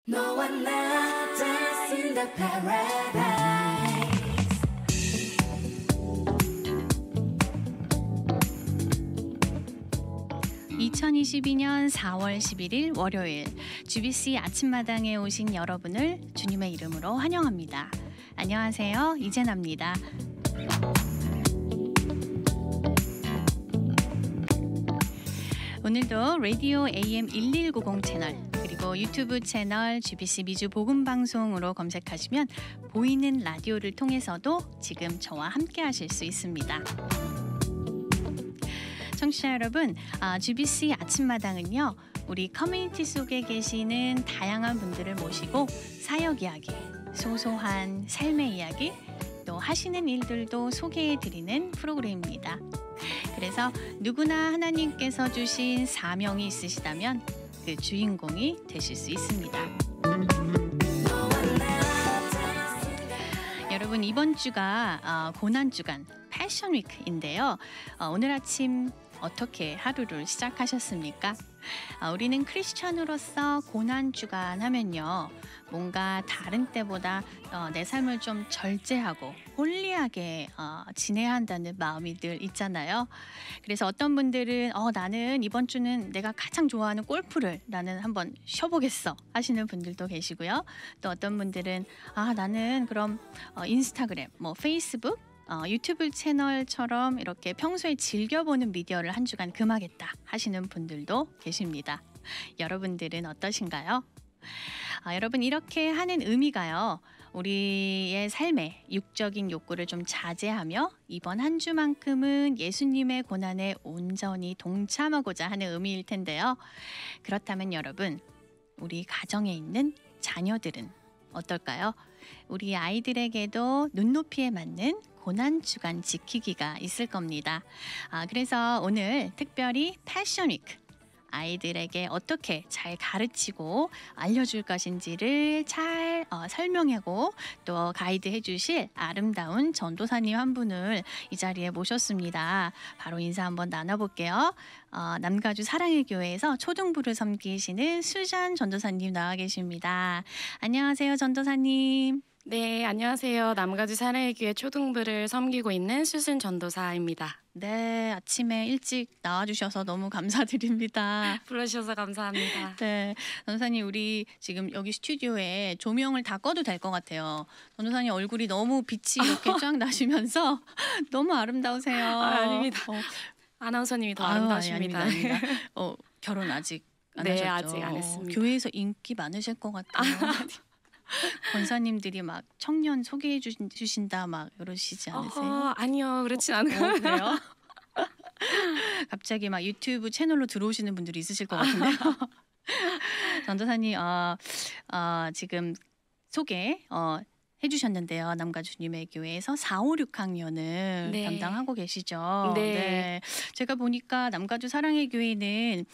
너와 나 dance in the paradise. 2022년 4월 11일 월요일 GBC 아침마당에 오신 여러분을 주님의 이름으로 환영합니다. 안녕하세요. 이재나입니다. 오늘도 라디오 AM 1190 채널 그리고 유튜브 채널 GBC 미주 복음방송으로 검색하시면 보이는 라디오를 통해서도 지금 저와 함께 하실 수 있습니다. 청취자 여러분, GBC 아침마당은요, 우리 커뮤니티 속에 계시는 다양한 분들을 모시고 사역 이야기, 소소한 삶의 이야기, 또 하시는 일들도 소개해드리는 프로그램입니다. 그래서 누구나 하나님께서 주신 사명이 있으시다면 그 주인공이 되실 수 있습니다. 여러분, 이번 주가 고난주간 패션 위크인데요. 오늘 아침 어떻게 하루를 시작하셨습니까? 우리는 크리스찬으로서 고난주간 하면요, 뭔가 다른 때보다 내 삶을 좀 절제하고 홀리하게 지내야 한다는 마음이 늘 있잖아요. 그래서 어떤 분들은 나는 이번 주는 내가 가장 좋아하는 골프를 나는 한번 쉬어보겠어 하시는 분들도 계시고요. 또 어떤 분들은 나는 그럼 인스타그램, 페이스북, 유튜브 채널처럼 이렇게 평소에 즐겨보는 미디어를 한 주간 금하겠다 하시는 분들도 계십니다. 여러분들은 어떠신가요? 여러분, 이렇게 하는 의미가요, 우리의 삶에 육적인 욕구를 좀 자제하며 이번 한 주만큼은 예수님의 고난에 온전히 동참하고자 하는 의미일 텐데요. 그렇다면 여러분, 우리 가정에 있는 자녀들은 어떨까요? 우리 아이들에게도 눈높이에 맞는 고난주간 지키기가 있을 겁니다. 그래서 오늘 특별히 패션 위크, 아이들에게 어떻게 잘 가르치고 알려줄 것인지를 잘 설명하고 또 가이드해 주실 아름다운 전도사님 한 분을 이 자리에 모셨습니다. 바로 인사 한번 나눠볼게요. 남가주 사랑의 교회에서 초등부를 섬기시는 수잔 전도사님 나와 계십니다. 안녕하세요, 전도사님. 네, 안녕하세요. 남가주 사랑의 교회 초등부를 섬기고 있는 수순 전도사입니다. 네, 아침에 일찍 나와주셔서 너무 감사드립니다. 불러주셔서 감사합니다. 네, 전도사님, 우리 지금 여기 스튜디오에 조명을 다 꺼도 될 것 같아요. 전도사님 얼굴이 너무 빛이 이렇게 쫙 나시면서 너무 아름다우세요. 아닙니다. 아나운서님이 더 아름다우십니다. 아닙니다. 결혼 아직 안 하셨죠? 네, 아직 안 했습니다. 교회에서 인기 많으실 것 같아요. 권사님들이 막 청년 소개해 주신다 막 이러시지 않으세요? 아니요, 그렇진 않아요. 그래요? 갑자기 막 유튜브 채널로 들어오시는 분들이 있으실 것 같은데요. 전도사님, 지금 소개 해주셨는데요. 남가주님의 교회에서 4, 5, 6학년을 네. 담당하고 계시죠. 네. 제가 보니까 남가주 사랑의 교회는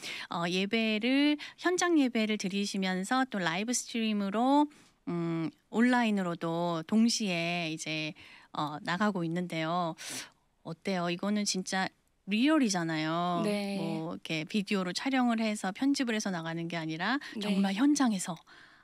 예배를, 현장 예배를 드리시면서 또 라이브 스트림으로 온라인으로도 동시에 이제 나가고 있는데요. 어때요? 이거는 진짜 리얼이잖아요. 네. 뭐 이렇게 비디오로 촬영을 해서 편집을 해서 나가는 게 아니라 네. 정말 현장에서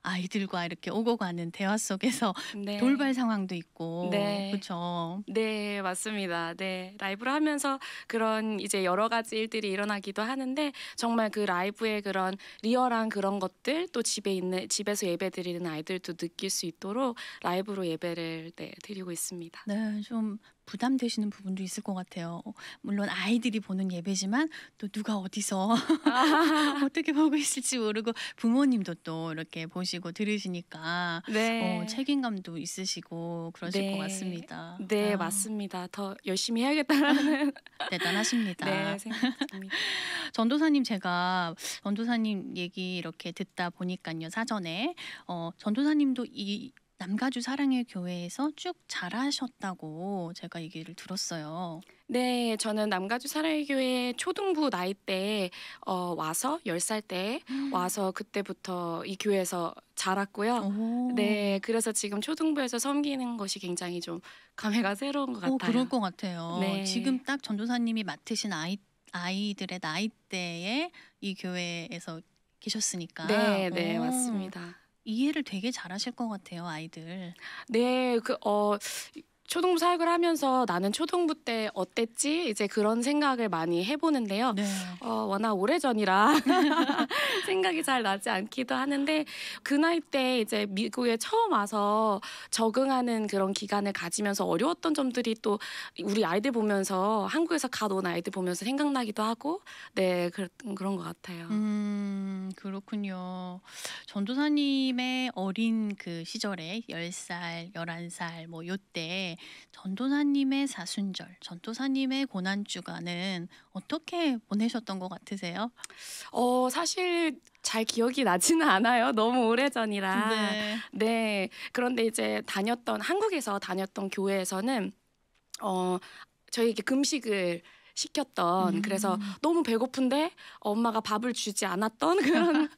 아이들과 이렇게 오고 가는 대화 속에서 네. 돌발 상황도 있고, 네. 그렇죠? 네, 맞습니다. 네, 라이브를 하면서 그런 이제 여러 가지 일들이 일어나기도 하는데 정말 그 라이브의 그런 리얼한 그런 것들, 또 집에서 예배 드리는 아이들도 느낄 수 있도록 라이브로 예배를 드리고 있습니다. 네, 좀 부담되시는 부분도 있을 것 같아요. 물론 아이들이 보는 예배지만 또 누가 어디서 어떻게 보고 있을지 모르고 부모님도 또 이렇게 보시고 들으시니까 네. 책임감도 있으시고 그러실 것 같습니다. 네, 맞습니다. 더 열심히 해야겠다는 대단하십니다. 네, 생각합니다. 전도사님, 제가 전도사님 얘기 이렇게 듣다 보니까요, 사전에 전도사님도 이 남가주 사랑의 교회에서 쭉 자라셨다고 제가 얘기를 들었어요. 네, 저는 남가주 사랑의 교회 초등부 나이 때 와서 10살 때 와서 그때부터 이 교회에서 자랐고요. 오. 네, 그래서 지금 초등부에서 섬기는 것이 굉장히 좀 감회가 새로운 것 같아요. 그럴 것 같아요. 네. 지금 딱 전도사님이 맡으신 아이들의 나이대에 이 교회에서 계셨으니까. 네, 맞습니다. 이해를 되게 잘하실 것 같아요, 아이들. 네, 초등부 사역을 하면서 나는 초등부 때 어땠지? 이제 그런 생각을 많이 해보는데요. 네. 워낙 오래전이라 생각이 잘 나지 않기도 하는데 그 나이 때 이제 미국에 처음 와서 적응하는 그런 기간을 가지면서 어려웠던 점들이 또 우리 아이들 보면서 한국에서 갓 온 아이들 보면서 생각나기도 하고 네, 그런 것 같아요. 그렇군요. 전도사님의 어린 그 시절에 10살, 11살 뭐 요때 전도사님의 사순절, 전도사님의 고난주간은 어떻게 보내셨던 것 같으세요? 사실 잘 기억이 나지는 않아요. 너무 오래전이라. 네. 네. 그런데 이제 한국에서 다녔던 교회에서는 저희에게 금식을 시켰던 그래서 너무 배고픈데 엄마가 밥을 주지 않았던 그런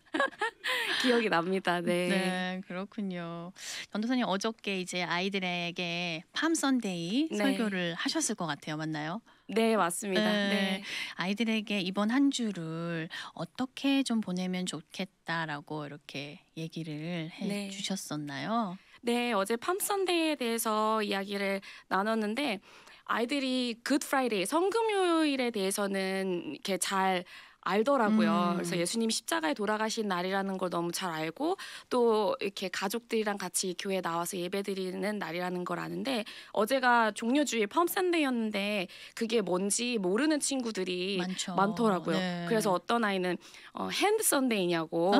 기억이 납니다. 네. 네, 그렇군요. 전도사님 어저께 이제 아이들에게 팜 선데이 네. 설교를 하셨을 것 같아요. 맞나요? 네, 맞습니다. 네. 아이들에게 이번 한 주를 어떻게 좀 보내면 좋겠다라고 이렇게 얘기를 해 네. 주셨었나요? 네, 어제 팜 선데이에 대해서 이야기를 나눴는데 아이들이 굿 프라이데이 성금요일에 대해서는 이렇게 잘 알더라고요. 그래서 예수님이 십자가에 돌아가신 날이라는 걸 너무 잘 알고 또 이렇게 가족들이랑 같이 교회에 나와서 예배드리는 날이라는 걸 아는데 어제가 종료주일 팜 선데이였는데 그게 뭔지 모르는 친구들이 많죠. 많더라고요. 네. 그래서 어떤 아이는 핸드 선데이냐고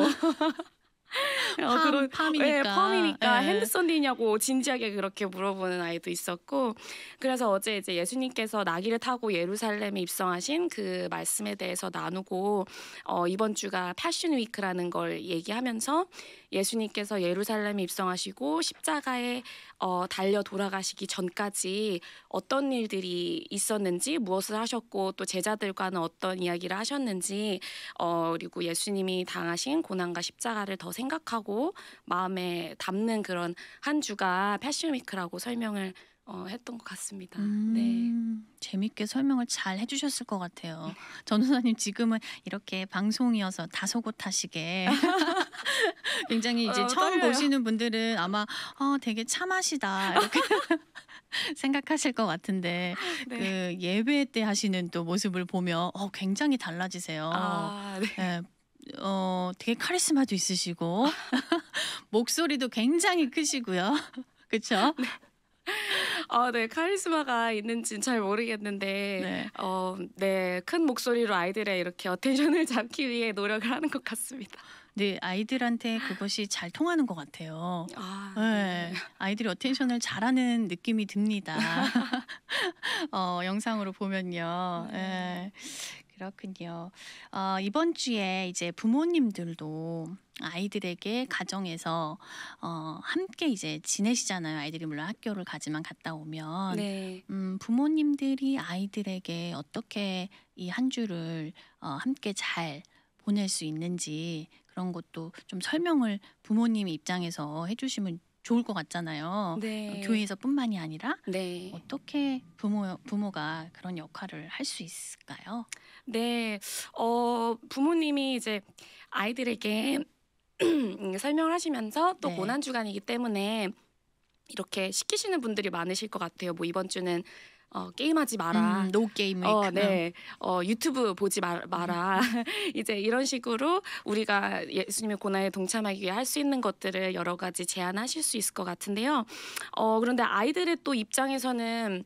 팜이니까. 네, 팜이니까 네. 핸드 선데이냐고 진지하게 그렇게 물어보는 아이도 있었고 그래서 어제 이제 예수님께서 나귀를 타고 예루살렘에 입성하신 그 말씀에 대해서 나누고 이번 주가 패션 위크라는 걸 얘기하면서 예수님께서 예루살렘에 입성하시고 십자가에 달려 돌아가시기 전까지 어떤 일들이 있었는지 무엇을 하셨고 또 제자들과는 어떤 이야기를 하셨는지 그리고 예수님이 당하신 고난과 십자가를 더 생각하고 마음에 담는 그런 한 주가 패션 위크라고 설명을 했던 것 같습니다. 네. 재밌게 설명을 잘 해주셨을 것 같아요. 전도사님 지금은 이렇게 방송이어서 다소곳하시게 굉장히 이제 처음 떨려요. 보시는 분들은 아마 되게 참하시다 이렇게 생각하실 것 같은데 네. 그 예배 때 하시는 또 모습을 보면 굉장히 달라지세요. 아, 네. 예, 되게 카리스마도 있으시고 목소리도 굉장히 크시고요. 그렇죠? 네, 카리스마가 있는지는 잘 모르겠는데, 네. 네, 큰 목소리로 아이들의 이렇게 어텐션을 잡기 위해 노력을 하는 것 같습니다. 네, 아이들한테 그것이 잘 통하는 것 같아요. 아, 네, 네. 아이들이 어텐션을 잘하는 느낌이 듭니다. 영상으로 보면요. 네, 그렇군요. 이번 주에 이제 부모님들도 아이들에게 가정에서 함께 이제 지내시잖아요. 아이들이 물론 학교를 가지만 갔다 오면 네. 부모님들이 아이들에게 어떻게 이 한 주를 함께 잘 보낼 수 있는지 그런 것도 좀 설명을 부모님 입장에서 해주시면 좋을 것 같잖아요. 네. 교회에서뿐만이 아니라 네. 어떻게 부모가 그런 역할을 할 수 있을까요? 네. 부모님이 이제 아이들에게 설명을 하시면서 또 네. 고난 주간이기 때문에 이렇게 시키시는 분들이 많으실 것 같아요. 뭐 이번 주는 게임하지 마라. 노 게임 위크. 네. 유튜브 보지 마라. 이제 이런 식으로 우리가 예수님의 고난에 동참하기 위해 할 수 있는 것들을 여러 가지 제안하실 수 있을 것 같은데요. 그런데 아이들의 또 입장에서는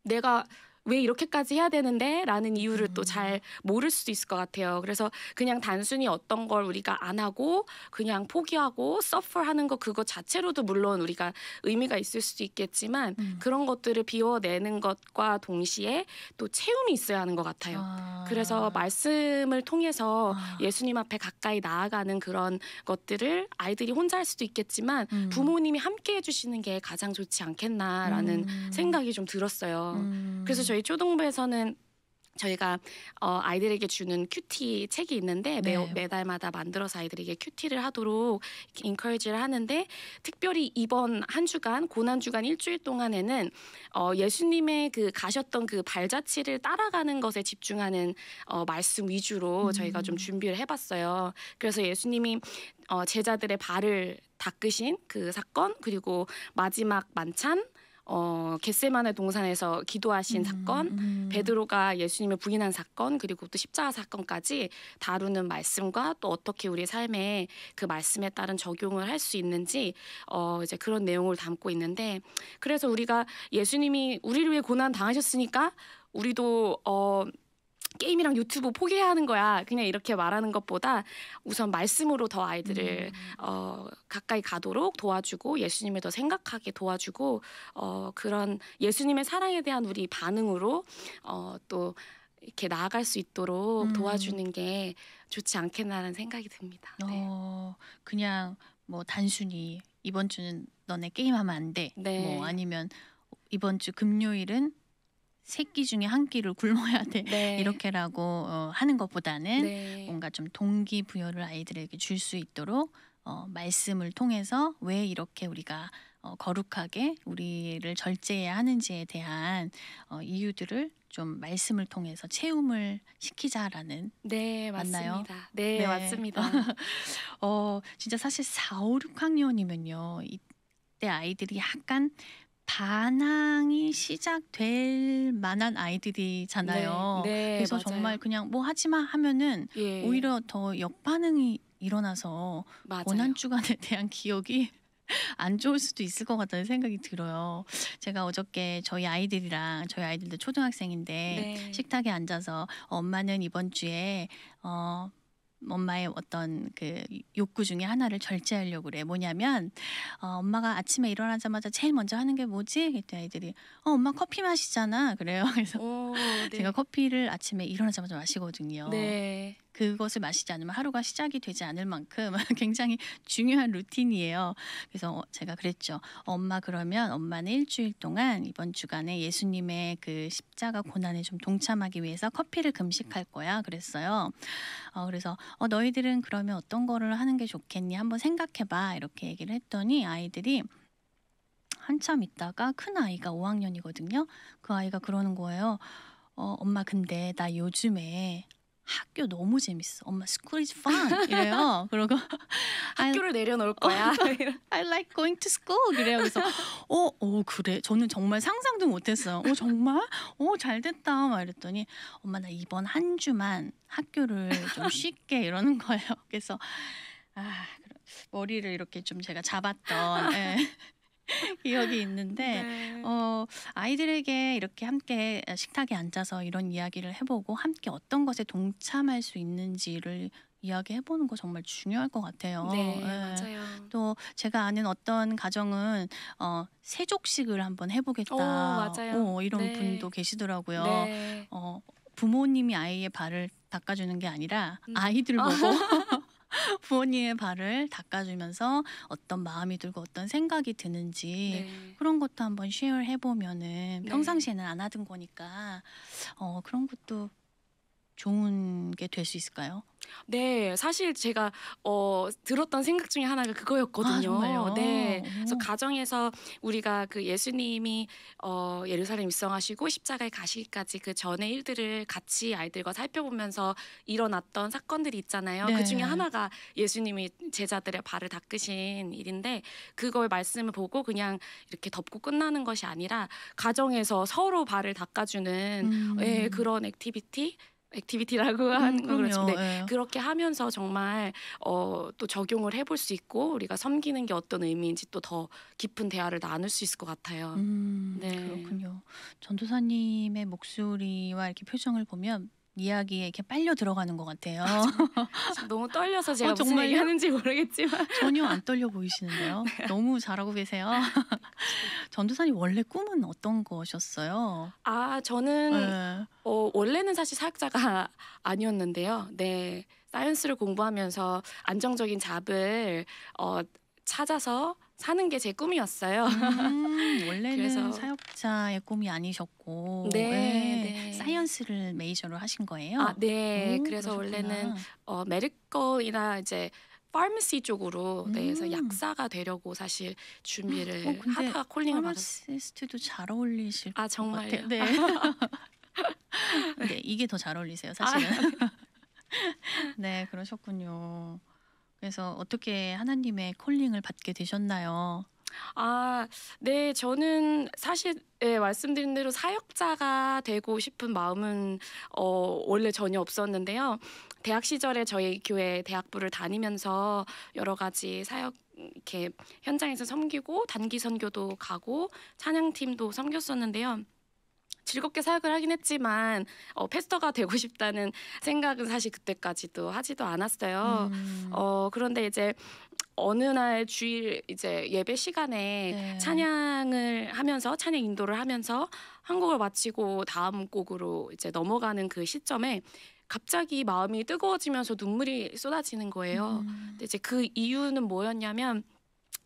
내가 왜 이렇게까지 해야 되는데? 라는 이유를 또 잘 모를 수도 있을 것 같아요. 그래서 그냥 단순히 어떤 걸 우리가 안 하고 그냥 포기하고 suffer하는 것 그거 자체로도 물론 우리가 의미가 있을 수도 있겠지만 그런 것들을 비워내는 것과 동시에 또 채움이 있어야 하는 것 같아요. 그래서 말씀을 통해서 예수님 앞에 가까이 나아가는 그런 것들을 아이들이 혼자 할 수도 있겠지만 부모님이 함께 해주시는 게 가장 좋지 않겠나라는 생각이 좀 들었어요. 그래서 저희 초등부에서는 저희가 아이들에게 주는 큐티 책이 있는데 네. 매달마다 만들어서 아이들에게 큐티를 하도록 인커리지를 하는데, 특별히 이번 한 주간 고난 주간 일주일 동안에는 예수님의 그 가셨던 그 발자취를 따라가는 것에 집중하는 말씀 위주로 저희가 좀 준비를 해봤어요. 그래서 예수님이 제자들의 발을 닦으신 그 사건, 그리고 마지막 만찬, 겟세마네 동산에서 기도하신 사건, 베드로가 예수님을 부인한 사건, 그리고 또 십자가 사건까지 다루는 말씀과 또 어떻게 우리 삶에 그 말씀에 따른 적용을 할 수 있는지 이제 그런 내용을 담고 있는데, 그래서 우리가 예수님이 우리를 위해 고난 당하셨으니까 우리도 게임이랑 유튜브 포기해야 하는 거야, 그냥 이렇게 말하는 것보다 우선 말씀으로 더 아이들을 가까이 가도록 도와주고 예수님을 더 생각하게 도와주고 그런 예수님의 사랑에 대한 우리 반응으로 또 이렇게 나아갈 수 있도록 도와주는 게 좋지 않겠나라는 생각이 듭니다. 네. 그냥 뭐 단순히 이번 주는 너네 게임하면 안 돼. 네. 뭐 아니면 이번 주 금요일은 세 끼 중에 한 끼를 굶어야 돼. 네. 이렇게라고 하는 것보다는 네. 뭔가 좀 동기부여를 아이들에게 줄 수 있도록 말씀을 통해서 왜 이렇게 우리가 거룩하게 우리를 절제해야 하는지에 대한 이유들을 좀 말씀을 통해서 체험을 시키자라는. 네, 맞나요? 맞습니다. 네, 네. 맞습니다. 진짜 사실 4, 5, 6학년이면요. 이때 아이들이 약간 반항이 시작될 만한 아이들이잖아요. 네, 네, 그래서 맞아요. 정말 그냥 뭐 하지 마 하면은 예, 오히려 더 역반응이 일어나서 맞아요. 고난 주간에 대한 기억이 안 좋을 수도 있을 것 같다는 생각이 들어요. 제가 어저께 저희 아이들도 초등학생인데 네. 식탁에 앉아서 엄마는 이번 주에 엄마의 어떤 그 욕구 중에 하나를 절제하려고 그래. 뭐냐면 엄마가 아침에 일어나자마자 제일 먼저 하는 게 뭐지? 그때 아이들이 엄마 커피 마시잖아. 그래요. 그래서 오, 네. 제가 커피를 아침에 일어나자마자 마시거든요. 네. 그것을 마시지 않으면 하루가 시작이 되지 않을 만큼 굉장히 중요한 루틴이에요. 그래서 제가 그랬죠. 엄마 그러면 엄마는 일주일 동안 이번 주간에 예수님의 그 십자가 고난에 좀 동참하기 위해서 커피를 금식할 거야. 그랬어요. 그래서 너희들은 그러면 어떤 거를 하는 게 좋겠니? 한번 생각해봐. 이렇게 얘기를 했더니 아이들이 한참 있다가 큰 아이가 5학년이거든요. 그 아이가 그러는 거예요. 엄마 근데 나 요즘에 학교 너무 재밌어. 엄마 school is fun 이래요. 그러고 학교를 내려놓을 거야. I like going to school 그래요. 그래서 그래. 저는 정말 상상도 못했어요. 정말? 잘 됐다. 막 이랬더니 엄마 나 이번 한 주만 학교를 좀 쉴게 이러는 거예요. 그래서 머리를 이렇게 좀 제가 잡았던 기억이 있는데 네. 아이들에게 이렇게 함께 식탁에 앉아서 이런 이야기를 해보고 함께 어떤 것에 동참할 수 있는지를 이야기해보는 거 정말 중요할 것 같아요. 네, 예. 맞아요. 또 제가 아는 어떤 가정은 세족식을 한번 해보겠다. 맞아요. 이런 네. 분도 계시더라고요. 네. 부모님이 아이의 발을 닦아주는 게 아니라 아이들 보고 부모님의 발을 닦아주면서 어떤 마음이 들고 어떤 생각이 드는지 네. 그런 것도 한번 쉐어를 해보면은 네. 평상시에는 안 하던 거니까 그런 것도 좋은 게 될 수 있을까요? 네, 사실 제가 들었던 생각 중에 하나가 그거였거든요. 정말요? 네, 오. 그래서 가정에서 우리가 그 예수님이 예루살렘 입성하시고 십자가에 가시기까지 그 전의 일들을 같이 아이들과 살펴보면서 일어났던 사건들이 있잖아요. 네. 그 중에 하나가 예수님이 제자들의 발을 닦으신 일인데, 그걸 말씀을 보고 그냥 이렇게 덮고 끝나는 것이 아니라 가정에서 서로 발을 닦아주는 그런 액티비티라고 하는 거 그렇죠. 그럼요. 네. 예. 그렇게 하면서 정말 또 적용을 해볼 수 있고 우리가 섬기는 게 어떤 의미인지 또 더 깊은 대화를 나눌 수 있을 것 같아요. 네. 그렇군요. 전도사님의 목소리와 이렇게 표정을 보면 이야기에 이렇게 빨려 들어가는 것 같아요. 지금 너무 떨려서 제가 무슨 정말요? 얘기 하는지 모르겠지만 전혀 안 떨려 보이시는데요. 너무 잘하고 계세요. 전도사님 원래 꿈은 어떤 거셨어요? 저는 네. 원래는 사실 사역자가 아니었는데요. 네, 사이언스를 공부하면서 안정적인 잡을 찾아서 사는 게 제 꿈이었어요. 원래는 그래서 사역자의 꿈이 아니셨고 네, 예, 네. 사이언스를 메이저로 하신 거예요? 아, 네. 오, 그래서 그러셨구나. 원래는 메디컬이나 이제 파마시 쪽으로 네, 그래서 음. 약사가 되려고 사실 준비를 근데 하다가 콜링을 받았어요. 파마시스트도 잘 어울리실 아, 것 정말요? 같아요. 네. 네, 이게 더 잘 어울리세요, 아, 사실은. 네, 그러셨군요. 그래서 어떻게 하나님의 콜링을 받게 되셨나요? 아, 네. 저는 사실 예, 말씀드린 대로 사역자가 되고 싶은 마음은 원래 전혀 없었는데요. 대학 시절에 저희 교회 대학부를 다니면서 여러 가지 사역 이렇게 현장에서 섬기고 단기 선교도 가고 찬양팀도 섬겼었는데요. 즐겁게 사역을 하긴 했지만 패스터가 되고 싶다는 생각은 사실 그때까지도 하지도 않았어요. 음, 그런데 이제 어느 날 주일 이제 예배 시간에 네. 찬양을 하면서 찬양 인도를 하면서 한 곡을 마치고 다음 곡으로 이제 넘어가는 그 시점에 갑자기 마음이 뜨거워지면서 눈물이 쏟아지는 거예요. 근데 이제 그 이유는 뭐였냐면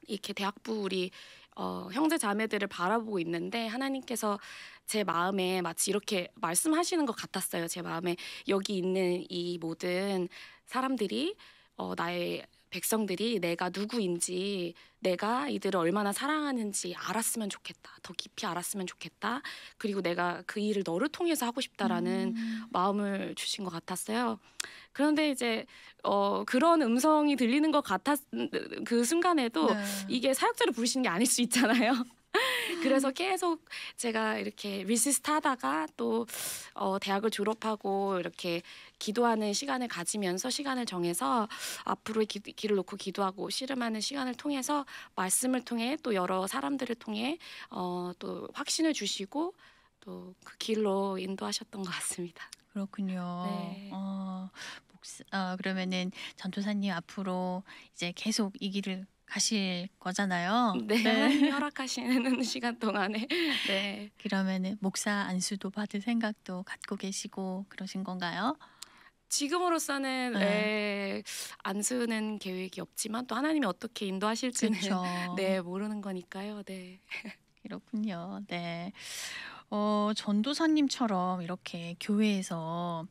이렇게 대학부 우리 형제 자매들을 바라보고 있는데 하나님께서 제 마음에 마치 이렇게 말씀하시는 것 같았어요. 제 마음에 여기 있는 이 모든 사람들이 나의 백성들이 내가 누구인지 내가 이들을 얼마나 사랑하는지 알았으면 좋겠다. 더 깊이 알았으면 좋겠다. 그리고 내가 그 일을 너를 통해서 하고 싶다라는 마음을 주신 것 같았어요. 그런데 이제 그런 음성이 들리는 것 같았 그 순간에도 네. 이게 사역자를 부르시는 게 아닐 수 있잖아요. 그래서 계속 제가 이렇게 리시스트 하다가 또 대학을 졸업하고 이렇게 기도하는 시간을 가지면서 시간을 정해서 앞으로의 길을 놓고 기도하고 씨름하는 시간을 통해서 말씀을 통해 또 여러 사람들을 통해 또 확신을 주시고 또 그 길로 인도하셨던 것 같습니다. 그렇군요. 네. 그러면은 전도사님 앞으로 이제 계속 이 길을 가실 거잖아요. 네, 하나님이 허락하시는 시간 동안에 네. 그러면은 목사 안수도 받을 생각도 갖고 계시고 그러신 건가요? 지금으로서는 네. 안수는 계획이 없지만 또 하나님이 어떻게 인도하실지는 그렇죠. 네, 모르는 거니까요. 네. 그렇군요. 네. 전도사님처럼 이렇게 교회에서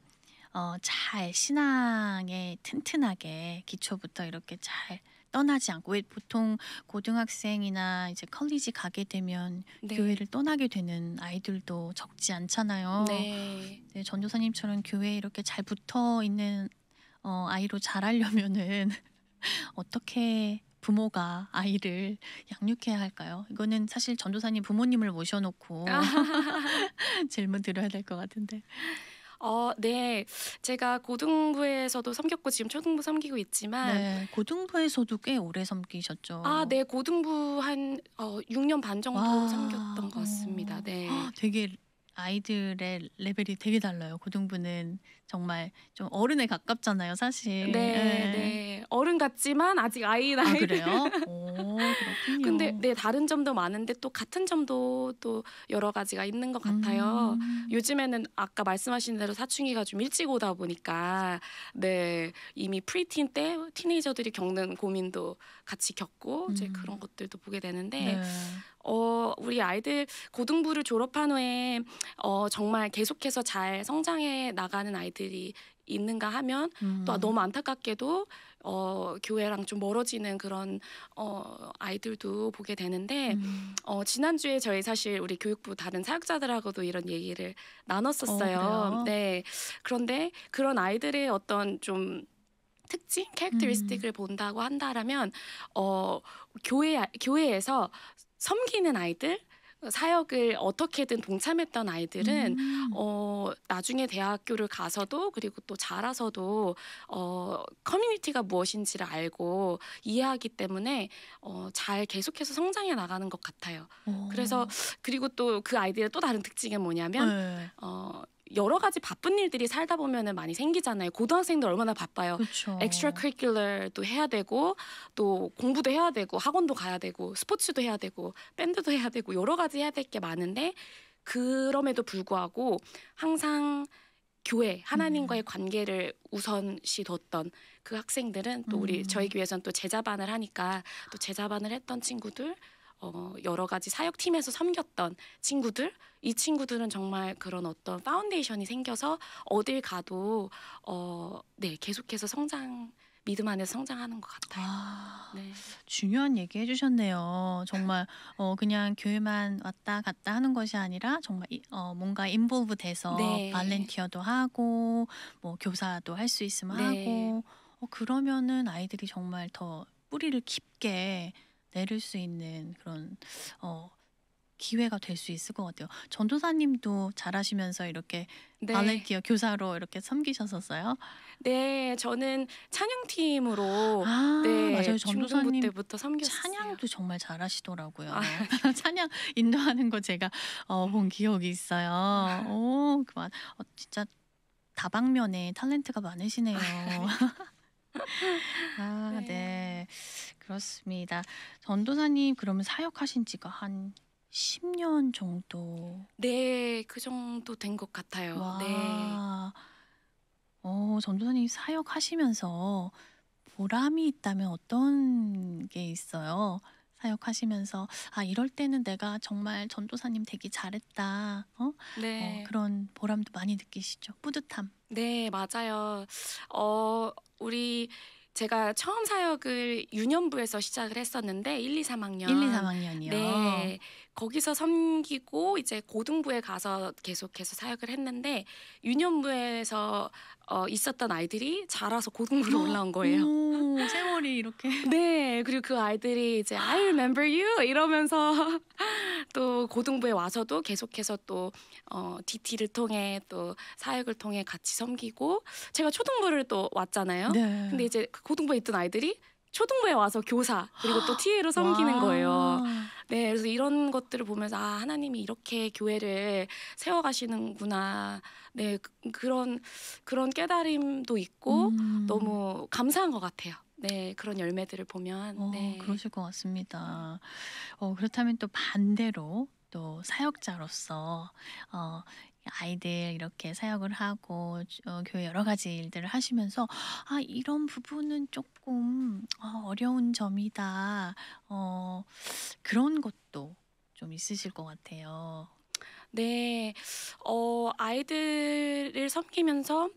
잘 신앙에 튼튼하게 기초부터 이렇게 잘 떠나지 않고 왜 보통 고등학생이나 이제 컬리지 가게 되면 네. 교회를 떠나게 되는 아이들도 적지 않잖아요. 네. 네, 전도사님처럼 교회에 이렇게 잘 붙어 있는 아이로 자라려면은 어떻게 부모가 아이를 양육해야 할까요? 이거는 사실 전도사님 부모님을 모셔놓고 질문 드려야 될 것 같은데. 네. 제가 고등부에서도 섬겼고 지금 초등부 섬기고 있지만 네, 고등부에서도 꽤 오래 섬기셨죠. 네, 고등부 한 6년 반 정도 와, 섬겼던 것 같습니다. 네. 되게 아이들의 레벨이 되게 달라요. 고등부는 정말 좀 어른에 가깝잖아요, 사실. 네, 예. 네. 어른 같지만 아직 아이인 아, 아이들. 그래요? 오, 그렇군요. 근데 네, 다른 점도 많은데 또 같은 점도 또 여러 가지가 있는 것 같아요. 요즘에는 아까 말씀하신 대로 사춘기가 좀 일찍 오다 보니까 네, 이미 프리틴 때 티네이저들이 겪는 고민도 같이 겪고 이제 그런 것들도 보게 되는데 네. 우리 아이들 고등부를 졸업한 후에 정말 계속해서 잘 성장해 나가는 아이들이 있는가 하면 또 너무 안타깝게도 교회랑 좀 멀어지는 그런 아이들도 보게 되는데 지난주에 저희 사실 우리 교육부 다른 사역자들하고도 이런 얘기를 나눴었어요. 그래요? 네. 그런데 그런 아이들의 어떤 좀 특징, 캐릭터리스틱을 본다고 한다라면 교회에서 섬기는 아이들, 사역을 어떻게든 동참했던 아이들은 나중에 대학교를 가서도 그리고 또 자라서도 커뮤니티가 무엇인지를 알고 이해하기 때문에 잘 계속해서 성장해 나가는 것 같아요. 그래서 그리고 또 그 아이들의 또 다른 특징은 뭐냐면 네. 여러 가지 바쁜 일들이 살다 보면은 많이 생기잖아요. 고등학생들 얼마나 바빠요. 그렇죠. 엑스트라 커리큘러도 해야 되고 또 공부도 해야 되고 학원도 가야 되고 스포츠도 해야 되고 밴드도 해야 되고 여러 가지 해야 될 게 많은데 그럼에도 불구하고 항상 교회 하나님과의 관계를 우선시 뒀던 그 학생들은 또 우리 저희 교회에서는 또 제자반을 하니까 또 제자반을 했던 친구들 여러 가지 사역팀에서 섬겼던 친구들 이 친구들은 정말 그런 어떤 파운데이션이 생겨서 어딜 가도 네 계속해서 믿음 안에서 성장하는 것 같아요. 네. 중요한 얘기 해주셨네요. 정말 그냥 교회만 왔다 갔다 하는 것이 아니라 정말 뭔가 인볼브 돼서 네. 발렌티어도 하고 뭐 교사도 할 수 있으면 네. 하고 그러면은 아이들이 정말 더 뿌리를 깊게 내릴 수 있는 그런 기회가 될 수 있을 것 같아요. 전도사님도 잘하시면서 이렇게 네. 발렌티어 교사로 이렇게 섬기셨었어요? 네, 저는 찬양팀으로 맞아요. 네, 중등부 전도사님 때부터 섬겼어요. 찬양도 정말 잘하시더라고요. 아. 찬양 인도하는 거 제가 본 기억이 있어요. 진짜 다방면에 탤런트가 많으시네요. 네. 네. 그렇습니다. 전도사님 그러면 사역하신 지가 한 10년 정도. 네, 그 정도 된 것 같아요. 네. 와. 전도사님 사역하시면서 보람이 있다면 어떤 게 있어요? 사역하시면서 이럴 때는 내가 정말 전도사님 되기 잘했다. 네. 그런 보람도 많이 느끼시죠? 뿌듯함. 네, 맞아요. 제가 처음 사역을 유년부에서 시작을 했었는데 1, 2, 3학년. 1, 2, 3학년이요. 네. 거기서 섬기고 이제 고등부에 가서 계속해서 사역을 했는데 유년부에서 있었던 아이들이 자라서 고등부로 올라온 거예요. 오, 세월이 이렇게. 네. 그리고 그 아이들이 이제 I remember you 이러면서 또 고등부에 와서도 계속해서 또 DT를 통해 또 사역을 통해 같이 섬기고 제가 초등부를 또 왔잖아요. 네. 근데 이제 그 고등부에 있던 아이들이 초등부에 와서 교사 그리고 또 TA로 섬기는 거예요. 네, 그래서 이런 것들을 보면서 하나님이 이렇게 교회를 세워가시는구나. 네, 그런 깨달음도 있고 너무 감사한 것 같아요. 네, 그런 열매들을 보면. 네. 그러실 것 같습니다. 그렇다면 또 반대로 또 사역자로서 아이들 이렇게 사역을 하고 교회 여러 가지 일들을 하시면서 이런 부분은 조금 어려운 점이다. 그런 것도 좀 있으실 것 같아요. 네, 아이들을 섬기면서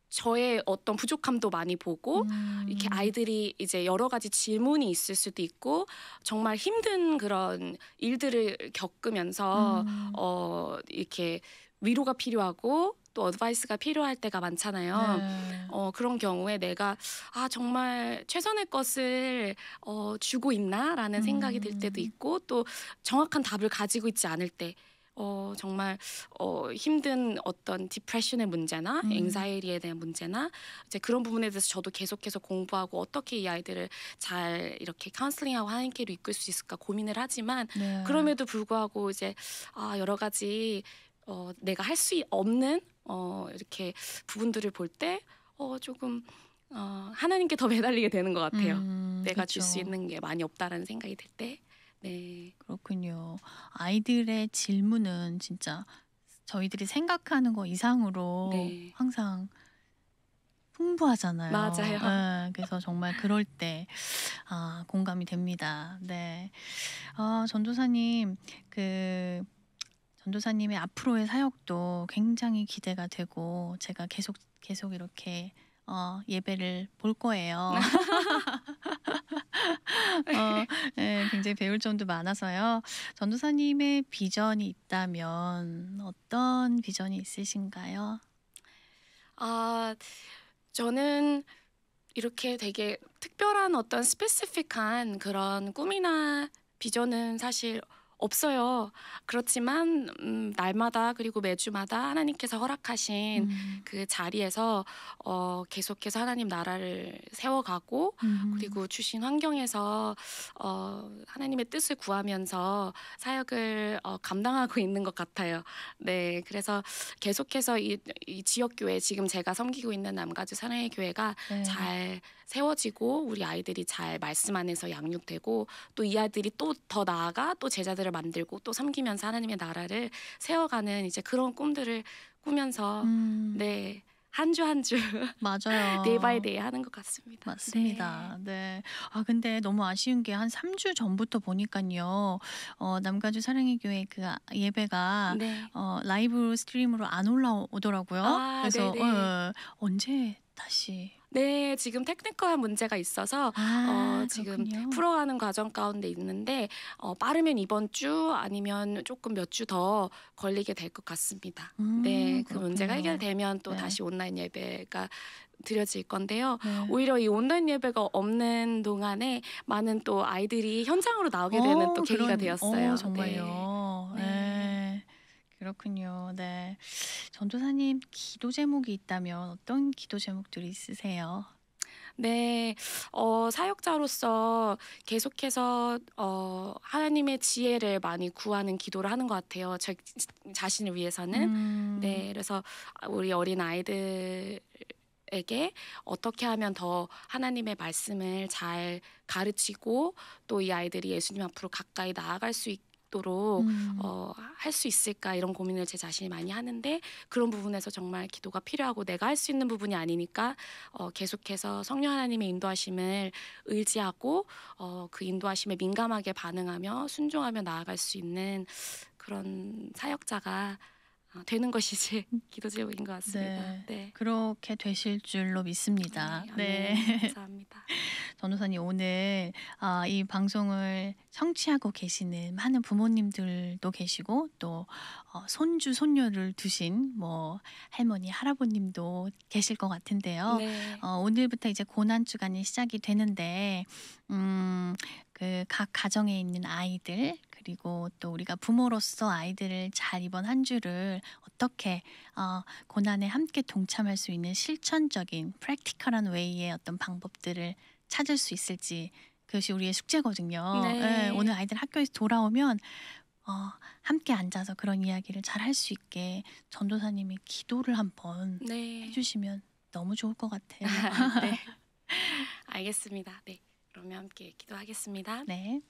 저의 어떤 부족함도 많이 보고 이렇게 아이들이 이제 여러 가지 질문이 있을 수도 있고 정말 힘든 그런 일들을 겪으면서 이렇게 위로가 필요하고 또 어드바이스가 필요할 때가 많잖아요. 네. 그런 경우에 내가 정말 최선의 것을 주고 있나라는 생각이 들 때도 있고 또 정확한 답을 가지고 있지 않을 때 정말 힘든 어떤 디프레션의 문제나 앵자이티에 대한 문제나 이제 그런 부분에 대해서 저도 계속해서 공부하고 어떻게 이 아이들을 잘 이렇게 카운슬링하고 하나님께로 이끌 수 있을까 고민을 하지만 네. 그럼에도 불구하고 이제 여러 가지 내가 할 수 없는 이렇게 부분들을 볼 때 조금 하나님께 더 매달리게 되는 것 같아요. 내가 줄 수 그쵸. 있는 게 많이 없다라는 생각이 들 때. 네. 그렇군요. 아이들의 질문은 진짜 저희들이 생각하는 거 이상으로 네. 항상 풍부하잖아요. 맞아요. 네, 그래서 정말 그럴 때 공감이 됩니다. 네. 전도사님 전도사님의 앞으로의 사역도 굉장히 기대가 되고 제가 계속 이렇게 예배를 볼 거예요. 네, 굉장히 배울 점도 많아서요. 전도사님의 비전이 있다면 어떤 비전이 있으신가요? 저는 이렇게 되게 특별한 어떤 스페시픽한 그런 꿈이나 비전은 사실 없어요. 그렇지만 날마다 그리고 매주마다 하나님께서 허락하신 그 자리에서 계속해서 하나님 나라를 세워가고 그리고 주신 환경에서 하나님의 뜻을 구하면서 사역을 감당하고 있는 것 같아요. 네, 그래서 계속해서 이 지역교회 지금 제가 섬기고 있는 남가주 사랑의 교회가 네. 잘 세워지고 우리 아이들이 잘 말씀 안에서 양육되고 또 이 아이들이 또 더 나아가 또 제자들을 만들고 또 섬기면서 하나님의 나라를 세워가는 이제 그런 꿈들을 바꾸면서 네. 한 주 한 주 맞아요. 데이 바이 데이 하는 것 같습니다. 맞습니다. 네. 아 근데 너무 아쉬운 게 한 3주 전부터 보니깐요. 남가주 사랑의 교회 그 예배가 네. 라이브 스트림으로 안 올라오더라고요. 아, 그래서 네네. 언제 다시 네, 지금 테크니컬한 문제가 있어서 지금 그렇군요. 풀어가는 과정 가운데 있는데 빠르면 이번 주 아니면 조금 몇 주 더 걸리게 될 것 같습니다. 네, 그 문제가 그렇군요. 해결되면 또 네. 다시 온라인 예배가 드려질 건데요. 네. 오히려 이 온라인 예배가 없는 동안에 많은 또 아이들이 현장으로 나오게 되는 또 계기가 되었어요. 정말요. 네. 네. 그렇군요. 네. 전도사님 기도 제목이 있다면 어떤 기도 제목들이 있으세요? 네, 사역자로서 계속해서 하나님의 지혜를 많이 구하는 기도를 하는 것 같아요. 제 자신을 위해서는. 네, 그래서 우리 어린 아이들에게 어떻게 하면 더 하나님의 말씀을 잘 가르치고 또 이 아이들이 예수님 앞으로 가까이 나아갈 수 있도록 할 수 있을까 이런 고민을 제 자신이 많이 하는데 그런 부분에서 정말 기도가 필요하고 내가 할 수 있는 부분이 아니니까 계속해서 성령 하나님의 인도하심을 의지하고 그 인도하심에 민감하게 반응하며 순종하며 나아갈 수 있는 그런 사역자가 되는 것이 제 기도 제목인 것 같습니다. 네. 네. 그렇게 되실 줄로 믿습니다. 네, 네. 감사합니다. 전도사님 오늘 이 방송을 청취하고 계시는 많은 부모님들도 계시고 또 손주 손녀를 두신 뭐 할머니 할아버님도 계실 것 같은데요. 네. 오늘부터 이제 고난 주간이 시작이 되는데 그 각 가정에 있는 아이들 그리고 또 우리가 부모로서 아이들을 잘 이번 한 주를 어떻게 고난에 함께 동참할 수 있는 실천적인 프랙티컬한 웨이의 어떤 방법들을 찾을 수 있을지 그것이 우리의 숙제거든요. 네. 예, 오늘 아이들 학교에서 돌아오면 함께 앉아서 그런 이야기를 잘 할 수 있게 전도사님이 기도를 한번 네. 해주시면 너무 좋을 것 같아요. 네. 알겠습니다. 네. 그러면 함께 기도하겠습니다. 네.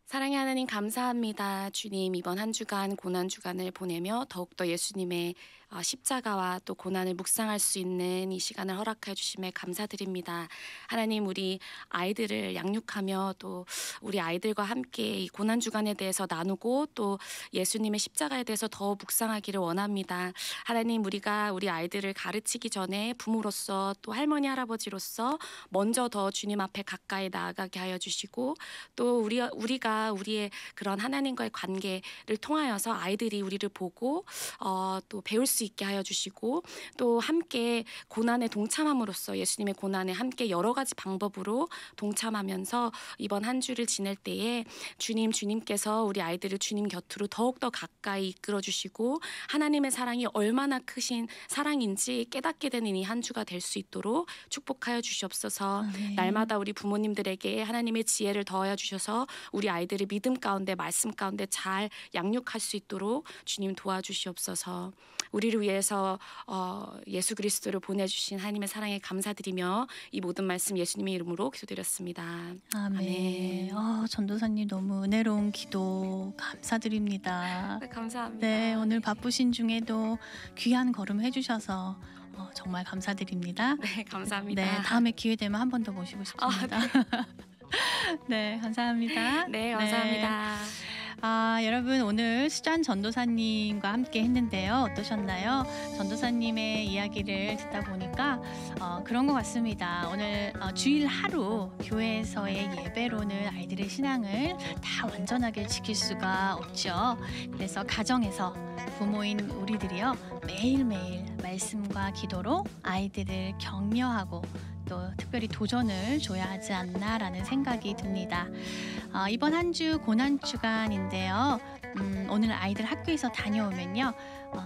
사랑의 하나님 감사합니다. 주님 이번 한 주간 고난 주간을 보내며 더욱더 예수님의 십자가와 또 고난을 묵상할 수 있는 이 시간을 허락해 주심에 감사드립니다. 하나님 우리 아이들을 양육하며 또 우리 아이들과 함께 이 고난 주간에 대해서 나누고 또 예수님의 십자가에 대해서 더 묵상하기를 원합니다. 하나님 우리가 우리 아이들을 가르치기 전에 부모로서 또 할머니 할아버지로서 먼저 더 주님 앞에 가까이 나아가게 하여 주시고 또 우리가 우리의 그런 하나님과의 관계를 통하여서 아이들이 우리를 보고 또 배울 수 있게 하여 주시고 또 함께 고난에 동참함으로써 예수님의 고난에 함께 여러 가지 방법으로 동참하면서 이번 한 주를 지낼 때에 주님께서 우리 아이들을 주님 곁으로 더욱더 가까이 이끌어 주시고 하나님의 사랑이 얼마나 크신 사랑인지 깨닫게 되는 이 한 주가 될 수 있도록 축복하여 주시옵소서. 아멘. 날마다 우리 부모님들에게 하나님의 지혜를 더하여 주셔서 우리 아이들을 믿음 가운데 말씀 가운데 잘 양육할 수 있도록 주님 도와주시옵소서. 우리를 위해서 예수 그리스도를 보내주신 하나님의 사랑에 감사드리며 이 모든 말씀 예수님의 이름으로 기도드렸습니다. 아멘. 전도사님 너무 은혜로운 기도 감사드립니다. 네, 감사합니다. 네, 오늘 바쁘신 중에도 귀한 걸음 해주셔서 정말 감사드립니다. 네, 감사합니다. 네, 다음에 기회 되면 한 번 더 모시고 싶습니다. 네, 감사합니다. 네, 감사합니다. 여러분 오늘 수잔 전도사님과 함께 했는데요. 어떠셨나요? 전도사님의 이야기를 듣다 보니까 그런 것 같습니다. 오늘 주일 하루 교회에서의 예배로는 아이들의 신앙을 다 완전하게 지킬 수가 없죠. 그래서 가정에서 부모인 우리들이요 매일매일 말씀과 기도로 아이들을 격려하고 또 특별히 도전을 줘야 하지 않나라는 생각이 듭니다. 이번 한 주 고난 주간인데요. 오늘 아이들 학교에서 다녀오면요.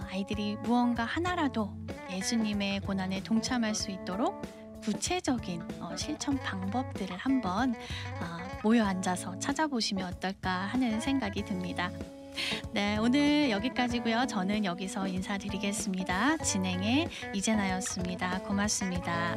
아이들이 무언가 하나라도 예수님의 고난에 동참할 수 있도록 구체적인 실천 방법들을 한번 모여 앉아서 찾아보시면 어떨까 하는 생각이 듭니다. 네, 오늘 여기까지고요. 저는 여기서 인사드리겠습니다. 진행의 이재나였습니다. 고맙습니다.